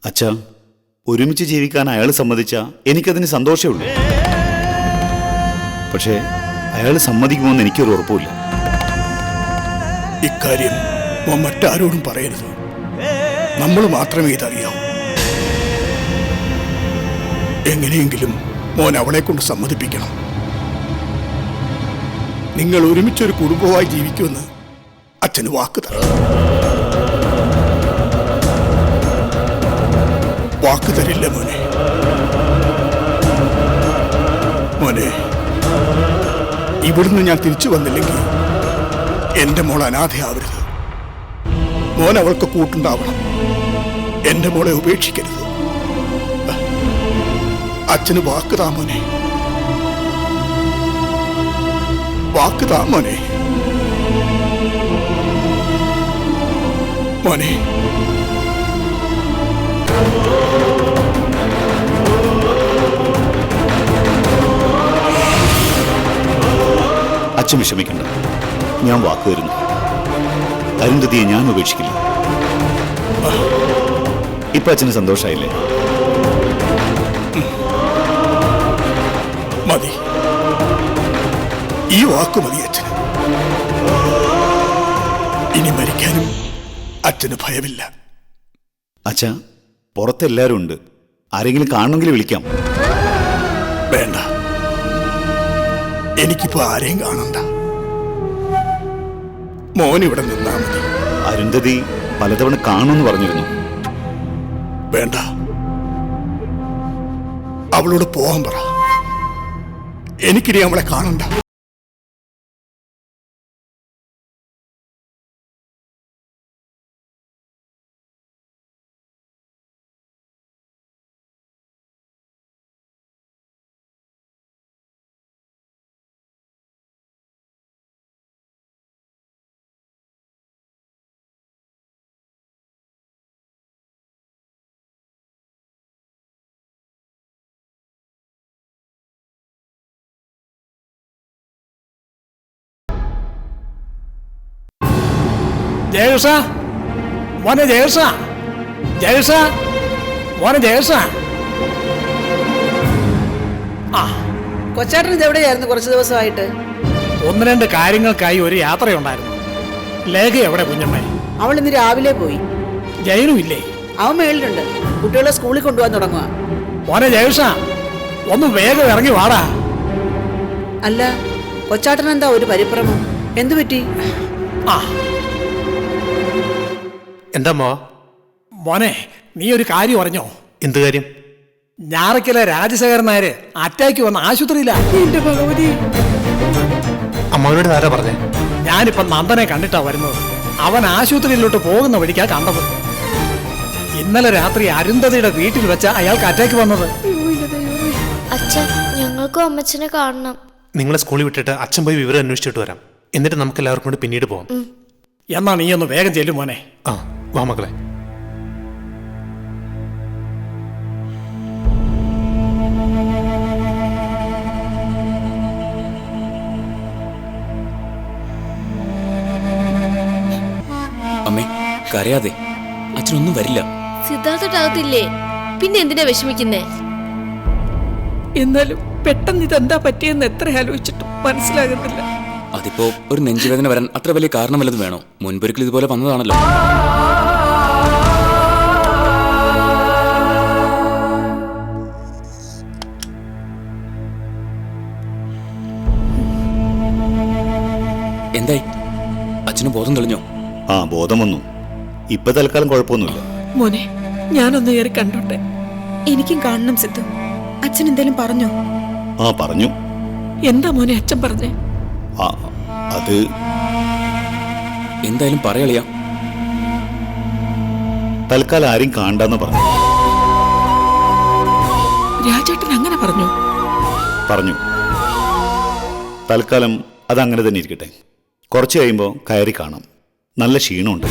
അച്ഛാ, ഒരുമിച്ച് ജീവിക്കാൻ അയാൾ സമ്മതിച്ച എനിക്കതിന് സന്തോഷമുള്ളൂ. പക്ഷേ അയാൾ സമ്മതിക്കുമെന്ന് എനിക്കൊരു ഉറപ്പുമില്ല. ഇക്കാര്യം മോൻ മറ്റാരോടും പറയരുത്. നമ്മൾ മാത്രമേ ഇതറിയാവൂ. എങ്ങനെയെങ്കിലും മോൻ അവളെ കൊണ്ട് സമ്മതിപ്പിക്കണം. നിങ്ങൾ ഒരുമിച്ചൊരു കുടുംബമായി ജീവിക്കുമെന്ന് അച്ഛന് വാക്ക് തരണം. വാക്ക് തരില്ല മോനെ. മോനെ, ഇവിടുന്ന് ഞാൻ തിരിച്ചു വന്നില്ലെങ്കിൽ എന്റെ മോൾ അനാഥയാവരുത്. മോൻ അവൾക്ക് കൂട്ടുണ്ടാവണം. എന്റെ മോളെ ഉപേക്ഷിക്കരുത്. അച്ഛന് വാക്ക് താ മോനെ. വാക്ക് താ മോനെ. മോനെ, അച്ഛൻ വിഷമിക്കണ്ട, ഞാൻ വാക്ക് തരുന്നു. അരുന്ധതിയെ ഞാൻ ഉപേക്ഷിക്കില്ല. ഇപ്പൊ അച്ഛന് സന്തോഷായില്ലേ? മതി, ഈ വാക്ക് മതി അച്ഛന്. ഇനി മരിക്കാനും അച്ഛന് ഭയമില്ല. അച്ഛാ, പുറത്തെല്ലാരും ഉണ്ട്. ആരെങ്കിലും കാണണമെങ്കിൽ വിളിക്കാം. വേണ്ട, എനിക്കിപ്പോ ആരെയും കാണണ്ട. മോൻ ഇവിടെ നിന്നാ മതി. അരുന്ധതി പലതവണ കാണുമെന്ന് പറഞ്ഞിരുന്നു. വേണ്ട, അവളോട് പോകാൻ പറ. എനിക്കിനി അവളെ കാണണ്ട. ജയേഷ, മോനെ ജയേഷ, ജയേഷ, മോനെ ജയേഷ. ആ, കൊച്ചാട്ടൻ ഇത് എവിടെയായിരുന്നു കുറച്ച് ദിവസമായിട്ട്? ഒന്ന് രണ്ട് കാര്യങ്ങൾക്കായി ഒരു യാത്രയുണ്ടായിരുന്നു. ലേഖ എവിടെ കുഞ്ഞമ്മേ? അവൾ ഇന്ന് രാവിലെ പോയി. ജയനും ഇല്ലേ? അവൻ മേളിലുണ്ട്. കുട്ടികളെ സ്കൂളിൽ കൊണ്ടുപോകാൻ തുടങ്ങുക. മോനെ ജയേഷ, ഒന്ന് വേഗം ഇറങ്ങി വാടാ. അല്ല, കൊച്ചാട്ടൻ എന്താ ഒരു പരിഭ്രമം? എന്തു പറ്റി? ആ, എന്താ മോനെ, നീ ഒരു കാര്യം അറിഞ്ഞോ? എന്ത് കാര്യം? ഞാറയ്ക്കലെ രാജശേഖരൻ നായര് അറ്റാക്ക് വന്ന ആശുപത്രിയിലാ. എന്റെ ഭഗവതി! അമ്മാവനോട് ആരാ പറഞ്ഞേ? ഞാനിപ്പോ നന്ദനെ കണ്ടിട്ടാ വരുന്നത്. അവൻ ആശുപത്രിയിലോട്ട് പോകുന്ന വഴിക്കാ കണ്ടത്. ഇന്നലെ രാത്രി അരുന്ധതിയുടെ വീട്ടിൽ വെച്ച അയാൾക്ക് അറ്റാക്ക് വന്നത്. അച്ഛൻ, ഞങ്ങൾക്കും അമ്മച്ചനെ കാണണം. നിങ്ങളെ സ്കൂളിൽ വിട്ടിട്ട് അച്ഛൻ പോയി വിവരം അന്വേഷിച്ചിട്ട് വരാം. എന്നിട്ട് നമുക്ക് എല്ലാവർക്കും കൂടി പിന്നീട് പോവാം. എന്നാ നീ ഒന്ന് വേഗം ചെല്ലും മോനെ. ആ, വാ മക്കളെ. അമ്മേ, കരയാതെ. അച്ഛനൊന്നും വരില്ല. സിദ്ധാർത്ഥട്ടാകത്തില്ലേ? പിന്നെ എന്തിനാ വിഷമിക്കുന്നേ? എന്നാലും പെട്ടെന്ന് ഇതെന്താ പറ്റിയെന്ന് എത്ര ആലോചിച്ചിട്ടും മനസ്സിലാകുന്നില്ല. അതിപ്പോ ഒരു നെഞ്ചുവേദന വരാൻ അത്ര വലിയ കാരണം വല്ലതും വേണോ? മുൻപൊരിക്കൽ ഇതുപോലെ വന്നതാണല്ലോ. എന്തായി? അച്ഛന് ബോധം തെളിഞ്ഞോ? ആ, ബോധം വന്നു. ഇപ്പൊ തൽക്കാലം കുഴപ്പമൊന്നുമില്ല. മോനെ, ഞാനൊന്ന് കയറി കണ്ടോട്ടെ. എനിക്കും കാണണം സിദ്ധു. അച്ഛൻ എന്തേലും പറഞ്ഞോ? ആ, പറഞ്ഞു. എന്താ മോനെ അച്ഛൻ പറഞ്ഞേ? ആ, അത് എന്തായാലും പറയളിയാ. തൽക്കാലം ആരെയും കാണണ്ടെന്ന് പറഞ്ഞു. രാജേട്ടൻ അങ്ങനെ പറഞ്ഞു? പറഞ്ഞു. തൽക്കാലം അതങ്ങനെ തന്നെ ഇരിക്കട്ടെ. കുറച്ച് കഴിയുമ്പോൾ കയറി കാണാം. നല്ല ക്ഷീണമുണ്ട്.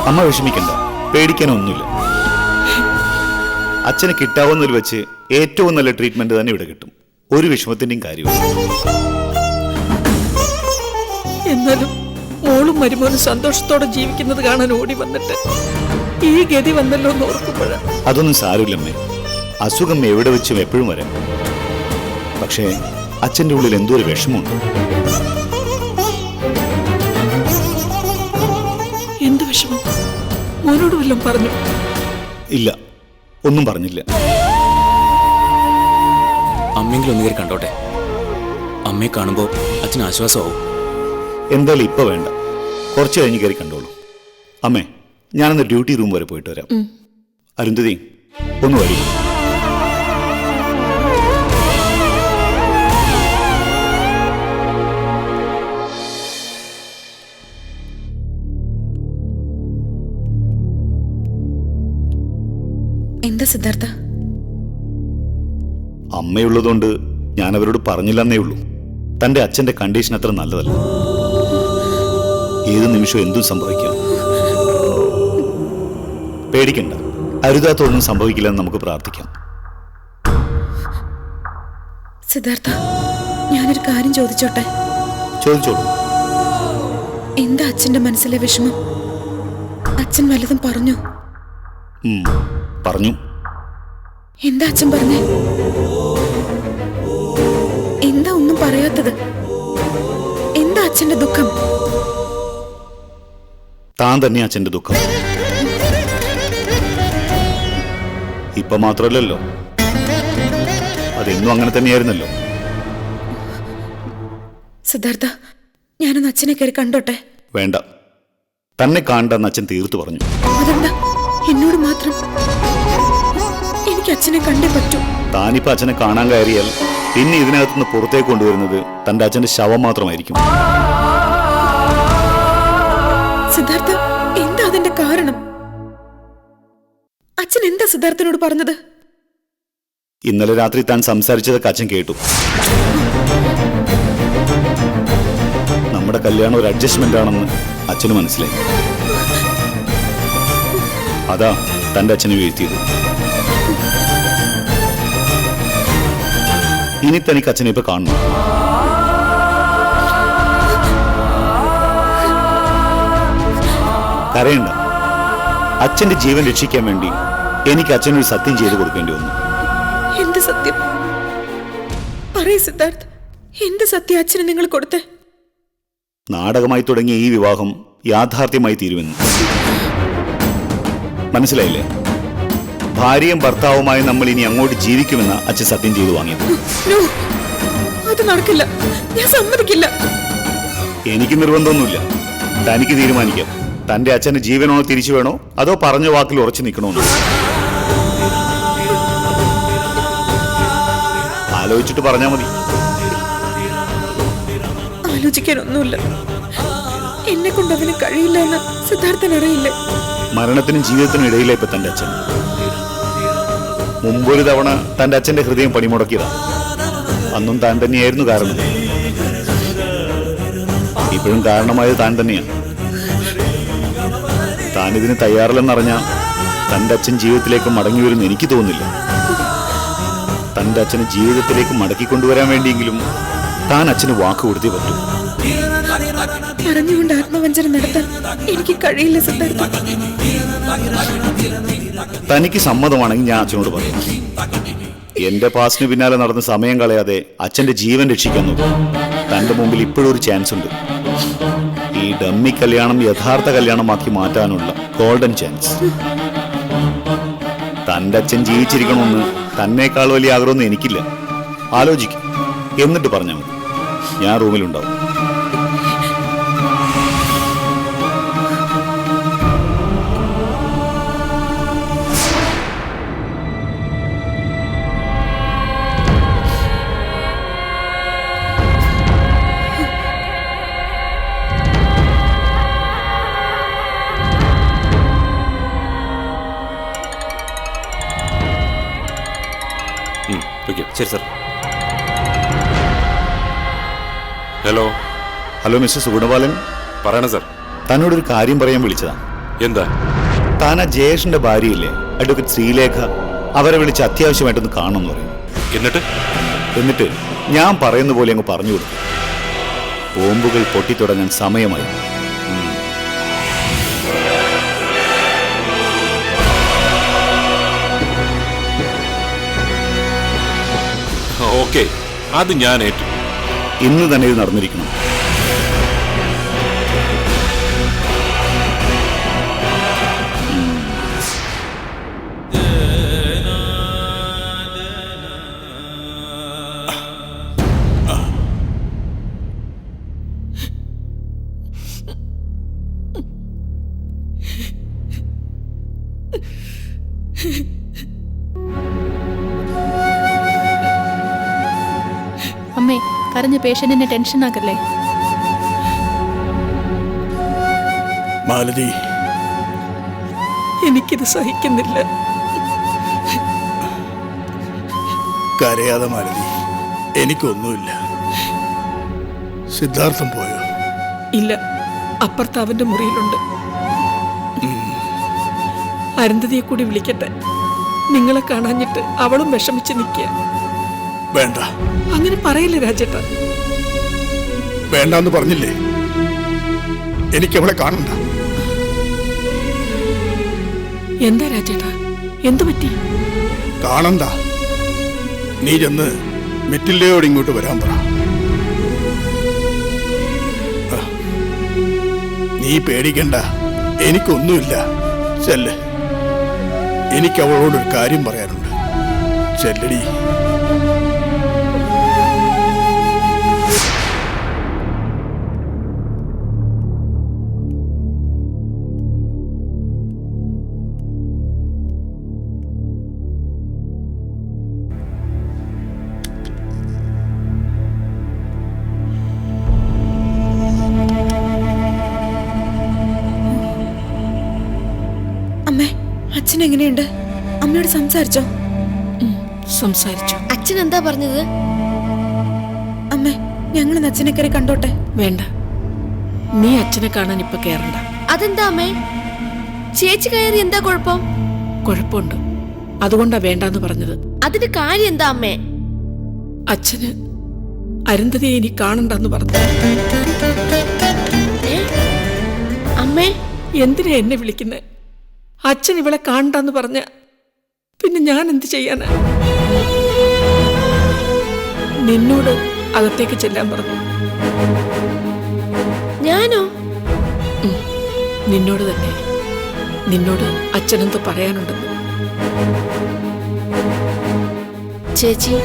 അമ്മ വിഷമിക്കണ്ട, പേടിക്കാനൊന്നുമില്ല. അച്ഛന് കിട്ടാവുന്നതിൽ വെച്ച് ഏറ്റവും നല്ല ട്രീറ്റ്മെന്റ് തന്നെ ഇവിടെ കിട്ടും. ഒരു വിഷമത്തിന്റെയും കാര്യമില്ല. എന്നാലും മോളും മരുമോനും സന്തോഷത്തോടെ ജീവിക്കുന്നത് കാണാൻ ഓടി വന്നിട്ട് ഈ ഗതി വന്നല്ലോ എന്ന് ഓർക്കുമ്പോഴാണ്. അതൊന്നും സാരമില്ലമ്മേ. അസുഖം എവിടെ വെച്ചും എപ്പോഴും വരാം. പക്ഷേ അച്ഛൻ്റെ ഉള്ളിൽ എന്തോ ഒരു വിഷമമുണ്ട്. എന്ത് വിഷമം? മോനോട് വല്ലതും പറഞ്ഞു? ഇല്ല, ഒന്നും പറഞ്ഞില്ല. അമ്മെങ്കിലും ഒന്ന് കയറി കണ്ടോട്ടെ. അമ്മയെ കാണുമ്പോൾ അച്ഛന് ആശ്വാസമാവും. എന്തായാലും ഇപ്പൊ വേണ്ട, കുറച്ച് കഴിഞ്ഞ് കയറി കണ്ടോളൂ. അമ്മേ, ഞാനൊന്ന് ഡ്യൂട്ടി റൂം വരെ പോയിട്ട് വരാം. അരുന്ധതി, ഒന്ന് വരൂ. എന്താ സിദ്ധാർത്ഥ? അമ്മയുള്ളതുകൊണ്ട് ഞാൻ അവരോട് പറഞ്ഞില്ലെന്നേ ഉള്ളൂ. തന്റെ അച്ഛന്റെ കണ്ടീഷൻ അത്ര നല്ലതല്ല. ഏത് നിമിഷവും എന്തും സംഭവിക്കാം. പേടിക്കണ്ട, അരുതാത്തൊന്നും സംഭവിക്കില്ലെന്ന് നമുക്ക് പ്രാർത്ഥിക്കാം. സിദ്ധാർത്ഥ, ഞാനൊരു കാര്യം ചോദിച്ചോട്ടെ? ചോദിച്ചോളൂ. എന്താ അച്ഛന്റെ മനസ്സിലെ വിഷമം? അച്ഛൻ വല്ലതും പറഞ്ഞോ? പറഞ്ഞു. എന്താ അച്ഛൻ പറഞ്ഞേ? എന്താ ഒന്നും പറയാത്തത്? എന്താ അച്ഛന്റെ ദുഃഖം? താൻ തന്നെ അച്ഛന്റെ ദുഃഖം. ഇപ്പൊ മാത്രമല്ലല്ലോ, അതെന്നും അങ്ങനെ തന്നെയായിരുന്നല്ലോ. സിദ്ധാർത്ഥ, ഞാനൊന്ന് അച്ഛനെ കയറി കണ്ടോട്ടെ? വേണ്ട, തന്നെ കാണണ്ടെന്ന് അച്ഛൻ തീർത്തു പറഞ്ഞു. അതെന്താ എന്നോട് മാത്രം? എനിക്ക് അച്ഛനെ കണ്ടേ പറ്റൂ. താനിപ്പോ അച്ഛനെ കാണാൻ കയറിയാൽ പിന്നെ ഇതിനകത്തുനിന്ന് പുറത്തേക്ക് കൊണ്ടുവരുന്നത് തന്റെ അച്ഛന്റെ ശവം മാത്രമായിരിക്കും. സിദ്ധാർത്ഥ, എന്താ അതിന്റെ കാരണം? അച്ഛൻ എന്താ സിദ്ധാർത്ഥനോട് പറഞ്ഞത്? ഇന്നലെ രാത്രി താൻ സംസാരിച്ചതൊക്കെ അച്ഛൻ കേട്ടു. നമ്മുടെ കല്യാണം ഒരു അഡ്ജസ്റ്റ്മെന്റ് ആണെന്ന് അച്ഛന് മനസ്സിലായി. അതാ തന്റെ അച്ഛനെ വീഴ്ത്തിയത്. ഇനി തനിക്ക് അച്ഛനെ ഇപ്പൊ കാണണം. കരയണ്ട. അച്ഛന്റെ ജീവൻ രക്ഷിക്കാൻ വേണ്ടി എനിക്ക് അച്ഛനൊരു സത്യം ചെയ്തു കൊടുക്കേണ്ടി വന്നു. എന്ത് സത്യം? പറയ് സിദ്ധാർത്ഥ്, എന്ത് സത്യം അച്ഛന് നിങ്ങൾ കൊടുത്തേ? നാടകമായി തുടങ്ങിയ ഈ വിവാഹം യാഥാർത്ഥ്യമായി തീരുമെന്ന്. മനസ്സിലായില്ലേ? ഭാര്യയും ഭർത്താവുമായി നമ്മൾ ഇനി അങ്ങോട്ട് ജീവിക്കുമെന്ന് അച്ഛൻ സത്യം ചെയ്തു വാങ്ങിയത്. അത് നടക്കില്ല, ഞാൻ സമ്മതിക്കില്ല. എനിക്ക് നിർബന്ധമൊന്നുമില്ല, തനിക്ക് തീരുമാനിക്കാം. തന്റെ അച്ഛന്റെ ജീവനോ തിരിച്ചു വേണോ അതോ പറഞ്ഞ വാക്കിൽ ഉറച്ചു നിൽക്കണോന്നോ? ആലോചിച്ചിട്ട് പറഞ്ഞാൽ മതി. ആലോചിക്കാനൊന്നുമില്ല. എന്നെ കൊണ്ട് അതിന് കഴിയില്ല എന്ന് സിദ്ധാർത്ഥൻ അറിയില്ലേ? മരണത്തിനും ജീവിതത്തിനും ഇടയിലെ ഇപ്പൊ തന്റെ അച്ഛൻ. മുമ്പൊരു തവണ തന്റെ അച്ഛന്റെ ഹൃദയം പണിമുടക്കിയതാണ്. അന്നും താൻ തന്നെയായിരുന്നു കാരണം. ഇപ്പോഴും കാരണമായത് താൻ തന്നെയാണ്. താൻ ഇതിന് തയ്യാറല്ലെന്നറിഞ്ഞാൽ തന്റെ അച്ഛൻ ജീവിതത്തിലേക്ക് മടങ്ങി വരുമെന്ന് എനിക്ക് തോന്നുന്നില്ല. തന്റെ അച്ഛനെ ജീവിതത്തിലേക്ക് മടക്കിക്കൊണ്ടുവരാൻ വേണ്ടിയെങ്കിലും താൻ അച്ഛന് വാക്ക് കൊടുത്തേ പറ്റൂ. പറഞ്ഞുകൊണ്ട് ആത്മവഞ്ചന നടത്താൻ എനിക്ക് കഴിയില്ല സിദ്ധാർത്ഥ. തനിക്ക് സമ്മതമാണെങ്കിൽ ഞാൻ അച്ഛനോട് പറയും. എന്റെ പാസിന് പിന്നാലെ നടന്ന് സമയം കളയാതെ അച്ഛന്റെ ജീവൻ രക്ഷിക്കാൻ നോക്കും. തന്റെ മുമ്പിൽ ഇപ്പോഴും ഒരു ചാൻസ് ഉണ്ട്. ഈ ഡമ്മി കല്യാണം യഥാർത്ഥ കല്യാണമാക്കി മാറ്റാനുള്ള ഗോൾഡൻ ചാൻസ്. തന്റെ അച്ഛൻ ജീവിച്ചിരിക്കണമെന്ന് തന്നേക്കാൾ വലിയ ആഗ്രഹമൊന്നും എനിക്കില്ല. ആലോചിക്കും, എന്നിട്ട് പറഞ്ഞാൽ മതി. ഞാൻ റൂമിലുണ്ടാവും. ശരി sir. Hello. Hello mister Sugunapalan. പറയണം സർ. തന്നോടൊരു കാര്യം പറയാൻ വിളിച്ചതാ. എന്താ? താൻ ആ ജയേഷിന്റെ ഭാര്യയില്ലേ, അഡ്വക്കേറ്റ് ശ്രീലേഖ, അവരെ വിളിച്ച് അത്യാവശ്യമായിട്ടൊന്ന് കാണണമെന്ന് പറയും. എന്നിട്ട് ഞാൻ പറയുന്ന പോലെ അങ്ങ് പറഞ്ഞു കൊടുത്തു. ബോംബുകൾ പൊട്ടിത്തുടങ്ങാൻ സമയമായി. ഓക്കെ, അത് ഞാൻ ഏറ്റു. ഇന്ന് തന്നെ ഇത് നടന്നിരിക്കണം. അമ്മേ, കരഞ്ഞ പേഷ്യന്റിനെ ടെൻഷൻ ആക്കല്ലേ. മാലതി, എനിക്കിത് സഹിക്കുന്നില്ല. കരയാതെ മാലതി, എനിക്കൊന്നുമില്ല. സിദ്ധാർത്ഥം പോയോ? ഇല്ല, അപ്പുറത്ത് അവന്റെ മുറിയിലുണ്ട്. അരുന്ധതിയെ കൂടി വിളിക്കട്ടെ. നിങ്ങളെ കാണാഞ്ഞിട്ട് അവളും വിഷമിച്ച് നിൽക്കുക. വേണ്ട, അങ്ങനെ പറയില്ലേ രാജേട്ടാ. വേണ്ടെന്ന് പറഞ്ഞില്ലേ? എനിക്കവളെ കാണണ്ട. എന്താ രാജേട്ടാ, എന്തു പറ്റി? കാണണ്ട. നീ ചെന്ന് മെറ്റില്ലയോട് ഇങ്ങോട്ട് വരാൻ പറ. നീ പേടിക്കണ്ട, എനിക്കൊന്നുമില്ല. ചെല്ല്. എനിക്ക് അവളോടൊരു കാര്യം പറയാനുണ്ട്. ചെല്ലടി. അമ്മേ, അച്ഛൻ എങ്ങനെയുണ്ട്? അമ്മയോട് സംസാരിച്ചോ? സംസാരിച്ചു. അച്ഛൻ എന്താ പറഞ്ഞത്? അമ്മേ, ഞങ്ങൾ അച്ഛനെ കയറി കണ്ടോട്ടെ? വേണ്ട, നീ അച്ഛനെ കാണാൻ ഇപ്പൊ കേറണ്ട. അതെന്താ അമ്മേ? ചേച്ചി കയറി എന്താ കുഴപ്പം? കുഴപ്പമുണ്ട്, അതുകൊണ്ടാ വേണ്ടാന്ന് പറഞ്ഞത്. അതിന്റെ കാര്യം എന്താ അമ്മേ? അച്ഛന് അരുന്ധതിയെ ഇനി കാണണ്ടെന്ന് പറഞ്ഞു. അമ്മേ, എന്തിനാ എന്നെ വിളിക്കുന്നേ? അച്ഛൻ ഇവളെ കാണണ്ടെന്ന് പറഞ്ഞ പിന്നെ ഞാൻ എന്ത് ചെയ്യാനാ? നിന്നോട് അകത്തേക്ക് ചെല്ലാൻ പറഞ്ഞു. ഞാനോ? നിന്നോട് തന്നെ. നിന്നോട് അച്ഛനെന്ത് പറയാനുണ്ടെന്ന്. ചേച്ചി,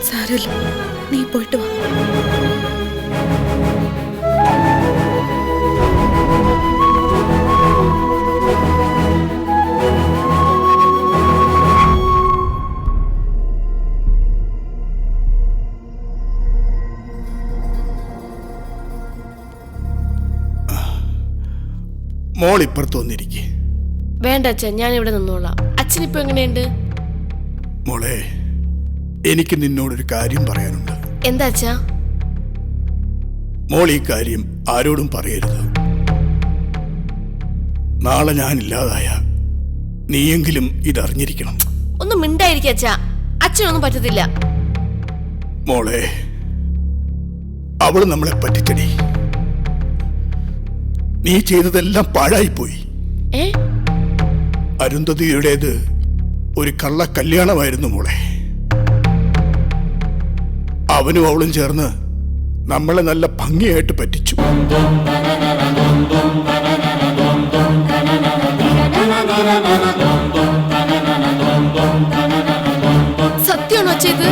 സാരമില്ല, നീ പോയിട്ട് വാ. മോൾ ഇപ്പുറത്ത് വന്നിരിക്കേ. വേണ്ട അച്ഛൻ, ഞാൻ ഇവിടെ നിന്നോളാം. അച്ഛൻ ഇപ്പൊ എങ്ങനെയുണ്ട്? മോളെ, എനിക്ക് നിന്നോടൊരു കാര്യം പറയാനുണ്ട്. എന്താ അച്ഛാ? മോൾ ഈ കാര്യം ആരോടും പറയരുത്. നാളെ ഞാനില്ലാതായ നീയെങ്കിലും ഇതറിഞ്ഞിരിക്കണം. ഒന്നും മിണ്ടായിരിക്കും അച്ഛാ. അച്ഛനൊന്നും പറ്റത്തില്ല. മോളെ, അവള് നമ്മളെ പറ്റിച്ചടി. നീ ചെയ്തതെല്ലാം പാഴായിപ്പോയി. അരുന്ധതിയുടേത് ഒരു കള്ള കല്യാണമായിരുന്നു മോളെ. അവനും അവളും ചേർന്ന് നമ്മളെ നല്ല ഭംഗിയായിട്ട് പറ്റിച്ചു. സത്യമാണോ ചെയ്ത്?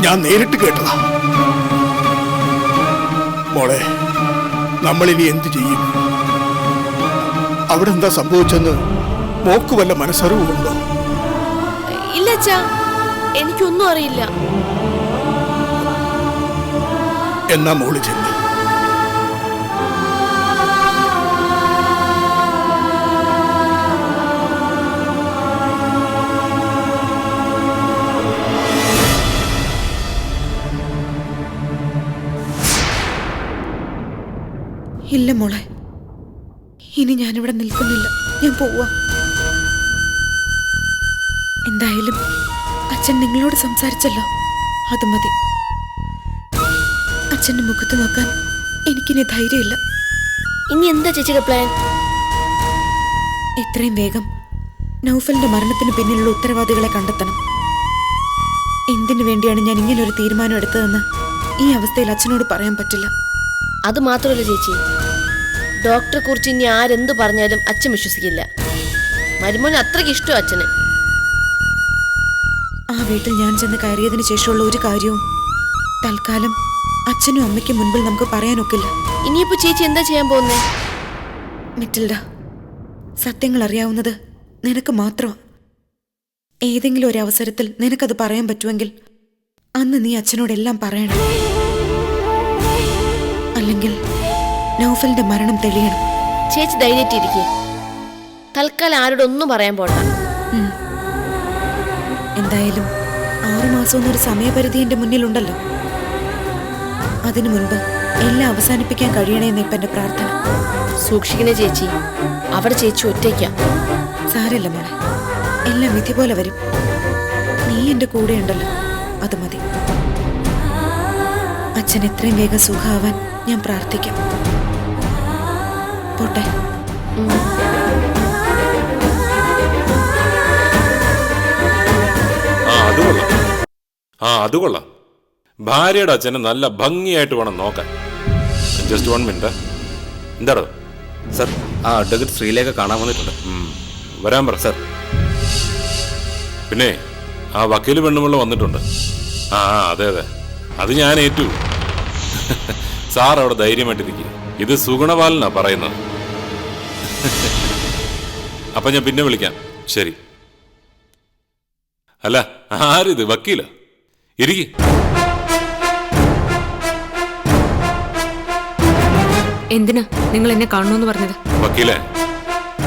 ഞാൻ നേരിട്ട് കേട്ടതാ. മോളെ, നമ്മളിനി എന്ത് ചെയ്യും? അവിടെ എന്താ സംഭവിച്ചെന്ന് മോക്ക് വല്ല മനസ്സറിവുണ്ടോ? ഇല്ല അച്ഛാ, എനിക്കൊന്നും അറിയില്ല. എന്നാ മോള് ചെല്ല്. ഇല്ല മോളെ, ഇനി ഞാനിവിടെ നിൽക്കുന്നില്ല. ഞാൻ പോവാ. എന്തായാലും അച്ഛൻ നിങ്ങളോട് സംസാരിച്ചല്ലോ, അത് മതി. അച്ഛന്റെ മുഖത്ത് നോക്കാൻ എനിക്കിനി ധൈര്യമില്ല. ഇനി എന്താ ചേച്ചിയുടെ പ്ലാൻ? എത്രയും വേഗം നൗഫലിന്റെ മരണത്തിന് പിന്നിലുള്ള ഉത്തരവാദികളെ കണ്ടെത്തണം. എന്തിനു വേണ്ടിയാണ് ഞാൻ ഇങ്ങനെ ഒരു തീരുമാനം എടുത്തതെന്ന് ഈ അവസ്ഥയിൽ അച്ഛനോട് പറയാൻ പറ്റില്ല. അത് മാത്രമല്ല ചേച്ചി, ഡോക്ടറെ കുറിച്ച് ഇനി ആരെന്ത് പറഞ്ഞാലും അച്ഛൻ വിശ്വസിക്കില്ല. മരുമോന് അത്രയ്ക്ക് ഇഷ്ടം അച്ഛന്. ആ വീട്ടിൽ ഞാൻ ചെന്ന് കയറിയതിനു ശേഷമുള്ള ഒരു കാര്യവും തൽക്കാലം അച്ഛനും അമ്മയ്ക്കും മുൻപിൽ നമുക്ക് പറയാനൊക്കില്ല. ഇനിയിപ്പോ ചേച്ചി എന്താ ചെയ്യാൻ പോകുന്നേ? മിറ്റിൽഡ, സത്യങ്ങൾ അറിയാവുന്നത് നിനക്ക് മാത്രമാണ്. ഏതെങ്കിലും ഒരു അവസരത്തിൽ നിനക്കത് പറയാൻ പറ്റുമെങ്കിൽ അന്ന് നീ അച്ഛനോടെല്ലാം പറയണം. അല്ലെങ്കിൽ നൗഫലിന്റെ മരണം തെളിയണം. ചേച്ചി ധൈര്യമായിട്ടിരിക്കേ. തൽക്കാലം ആരോടൊന്നും പറയാൻ പോണ്ട. എന്തായാലും 6 മാസം എന്നൊരു സമയപരിധി എന്റെ മുന്നിലുണ്ടല്ലോ. അതിനു മുൻപ് എല്ലാം അവസാനിപ്പിക്കാൻ കഴിയണേന്ന് ഇപ്പൊ എന്റെ പ്രാർത്ഥന. സൂക്ഷിക്കണേ ചേച്ചി, അവിടെ ചേച്ചി ഒറ്റയ്ക്കാ. സാരല്ല മോളെ, എല്ലാം വിധി പോലെ വരും. നീ എന്റെ കൂടെ ഉണ്ടല്ലോ, അത് മതി. അച്ഛൻ എത്രയും വേഗം സുഖമാവാൻ ഞാൻ പ്രാർത്ഥിക്കാം. പോട്ടെ. അത് കൊള്ളാം. ഭാര്യയുടെ അച്ഛനെ നല്ല ഭംഗിയായിട്ട് വേണം നോക്കാൻ. Just 1 minute. എന്താടോ? സർ, ആ അഡ്വക്കേറ്റ് ശ്രീലേഖ കാണാൻ വന്നിട്ടുണ്ട്. വരാൻ പറ. സർ. പിന്നെ ആ വക്കീല് പെണ്ണുമുള്ള വന്നിട്ടുണ്ട്. അതെ അതെ, അത് ഞാൻ ഏറ്റു. സാർ അവിടെ ധൈര്യമായിട്ടിരിക്കുക. ഇത് സുഗുണപാലനാ പറയുന്നത്. അപ്പൊ ഞാൻ പിന്നെ വിളിക്കാം. ശരി. അല്ല, ആരിത്? വക്കീല? ഇരിക്ക്. എന്തിനാ നിങ്ങൾ എന്നെ കാണണമെന്ന് പറഞ്ഞത്? വക്കീലെ,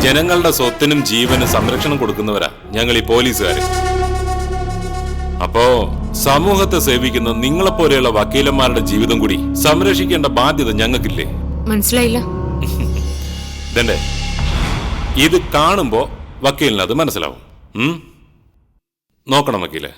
ജനങ്ങളുടെ സ്വത്തിനും ജീവനും സംരക്ഷണം കൊടുക്കുന്നവരാ ഞങ്ങൾ ഈ പോലീസുകാര്. അപ്പോ സമൂഹത്തെ സേവിക്കുന്ന നിങ്ങളെപ്പോലെയുള്ള വക്കീലന്മാരുടെ ജീവിതം കൂടി സംരക്ഷിക്കേണ്ട ബാധ്യത ഞങ്ങൾക്കില്ലേ? മനസ്സിലായില്ല. ഇതല്ലേ, ഇത് കാണുമ്പോ വക്കീലിന് അത് മനസ്സിലാവും. നോക്കണം വക്കീലെ.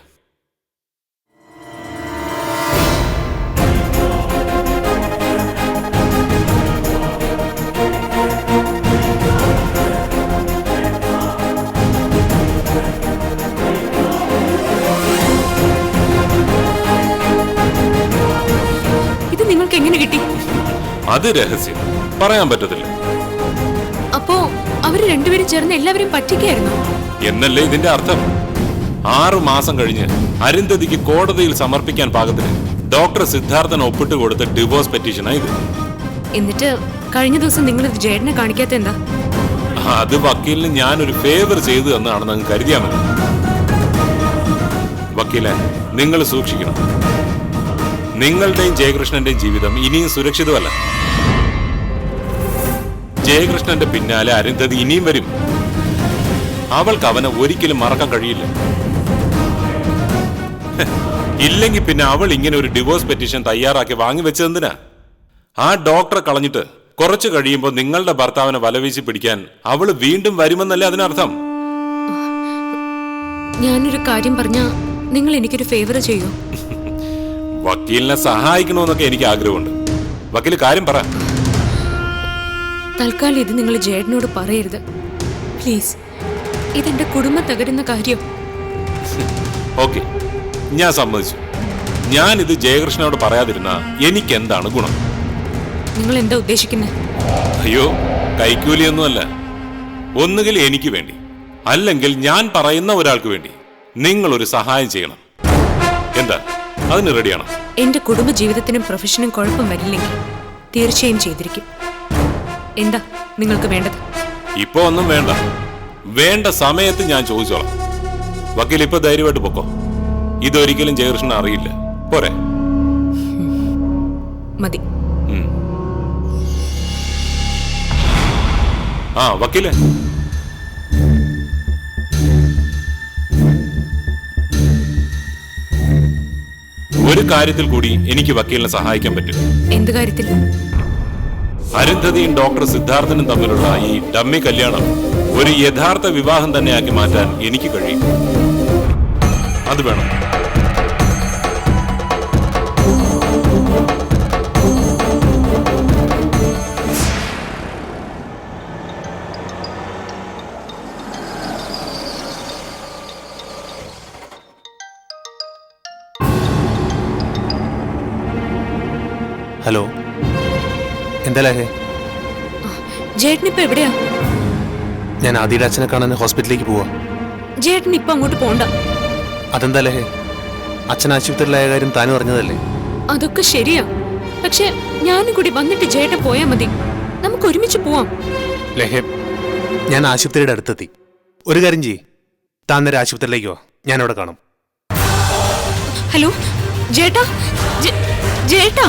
ഇത് നിങ്ങൾക്ക് എങ്ങനെ കിട്ടി? അത് രഹസ്യം, പറയാൻ പറ്റത്തില്ല. അപ്പോ അവര് രണ്ടുപേരും ചേർന്ന് എല്ലാവരും പറ്റിക്കായിരുന്നു എന്നല്ലേ ഇതിന്റെ അർത്ഥം? 6 മാസം കഴിഞ്ഞ് അരുന്ധതിക്ക് കോടതിയിൽ സമർപ്പിക്കാൻ പാകത്തിന് ഡോക്ടർ സിദ്ധാർത്ഥൻ ഒപ്പിട്ട് കൊടുത്ത ഡിവോഴ്സ് പെറ്റീഷനായത്. എന്നിട്ട് കഴിഞ്ഞ ദിവസം നിങ്ങൾ ഇത് ജേഡനെ കാണിക്കാത്ത എന്താ? അത് വക്കീലിന് ഞാനൊരു ഫേവർ ചെയ്തു എന്നാണ് നിങ്ങൾ കരുതിയാൽ മതി. വക്കീലെ, നിങ്ങൾ സൂക്ഷിക്കണം. നിങ്ങളുടെയും ജയകൃഷ്ണന്റെയും ജീവിതം ഇനിയും സുരക്ഷിതമല്ല. ജയകൃഷ്ണന്റെ പിന്നാലെ അരുന്ധതി ഇനിയും വരും. അവൾക്ക് അവനെ ഒരിക്കലും മറക്കാൻ കഴിയില്ല. ഇല്ലെങ്കിൽ പിന്നെ അവൾ ഇങ്ങനെ ഒരു ഡിവോഴ്സ് പെറ്റീഷൻ തയ്യാറാക്കി വാങ്ങിവെച്ചതെന്തിനാ? ആ ഡോക്ടറെ കളഞ്ഞിട്ട് കുറച്ചു കഴിയുമ്പോൾ നിങ്ങളുടെ ഭർത്താവിനെ വലവീശി പിടിക്കാൻ അവള് വീണ്ടും വരുമെന്നല്ലേ അതിനർത്ഥം? ഞാനൊരു കാര്യം പറഞ്ഞാ നിങ്ങൾ എനിക്കൊരു ഫേവർ ചെയ്യോ? വക്കീലിനെ സഹായിക്കണമെന്നൊക്കെ എനിക്ക് ആഗ്രഹമുണ്ട്. വക്കീൽ കാര്യം പറ. തൽക്കാലം ഇത് നിങ്ങൾ ജേഡനോട് പറയരുത് പ്ലീസ്. ഇതെന്റെ കുടുംബം തകരുന്ന കാര്യം. ഓക്കെ, ഞാൻ സമ്മതിച്ചു. ഞാൻ ഇത് ജയകൃഷ്ണനോട് പറയാതിരുന്ന എനിക്ക് എന്താണ് ഗുണം? നിങ്ങൾ എന്താ ഉദ്ദേശിക്കുന്നത്? അയ്യോ, കൈക്കൂലിയൊന്നുമല്ല. ഒന്നുകിൽ എനിക്ക് വേണ്ടി, അല്ലെങ്കിൽ ഞാൻ പറയുന്ന ഒരാൾക്ക് വേണ്ടി നിങ്ങളൊരു സഹായം ചെയ്യണം. എന്താ, അതിന് റെഡിയാണോ? എന്റെ കുടുംബ ജീവിതത്തിനും പ്രൊഫഷനും കുഴപ്പം വരില്ലെങ്കിൽ തീർച്ചയായും ചെയ്തിരിക്കും. എന്താ നിങ്ങൾക്ക് വേണ്ടത്? ഇപ്പൊ ഒന്നും വേണ്ട. വേണ്ട സമയത്ത് ഞാൻ ചോദിച്ചോളാം. വക്കീൽ ഇപ്പൊ ധൈര്യമായിട്ട് പൊക്കോ. ഇതൊരിക്കലും ജയകൃഷ്ണൻ അറിയില്ല. പോരെ? മതി. വക്കീലെ, ഒരു കാര്യത്തിൽ കൂടി എനിക്ക് വക്കീലിനെ സഹായിക്കാൻ പറ്റും. എന്ത് കാര്യത്തിൽ? അരുന്ധതിയും ഡോക്ടർ സിദ്ധാർത്ഥനും തമ്മിലുള്ള ഈ ഡമ്മി കല്യാണം ഒരു യഥാർത്ഥ വിവാഹം തന്നെയാക്കി മാറ്റാൻ എനിക്ക് കഴിയും. അത് വേണം. ഹലോ എന്താ ലേഹേ? ജേട്ടനിപ്പോ എവിടെയാ? ഞാൻ ആദിയുടെ അച്ഛനെ കാണാൻ ഹോസ്പിറ്റലിലേക്ക് പോവാ. ജേട്ടൻ ഇപ്പൊ അങ്ങോട്ട് പോണ്ട. അതെന്താ ലേഹേ? അച്ഛൻ ആശുപത്രിയിലായ കാര്യം താനും അറിഞ്ഞതല്ലേ? അതൊക്കെ ശരിയാ, പക്ഷെ ഞാനും കൂടി വന്നിട്ട് ജേട്ടൻ പോയാ മതി. നമുക്ക് ഒരുമിച്ച് പോവാം. ലേഹേ, ഞാൻ ആശുപത്രിയുടെ അടുത്തെത്തി. ഒരു കാര്യം ചെയ്യ്, താൻ നേരെ ആശുപത്രിയിലേക്ക് വാ, ഞാൻ അവിടെ കാണും. ഹലോ ജേട്ടാ, ജേട്ടാ.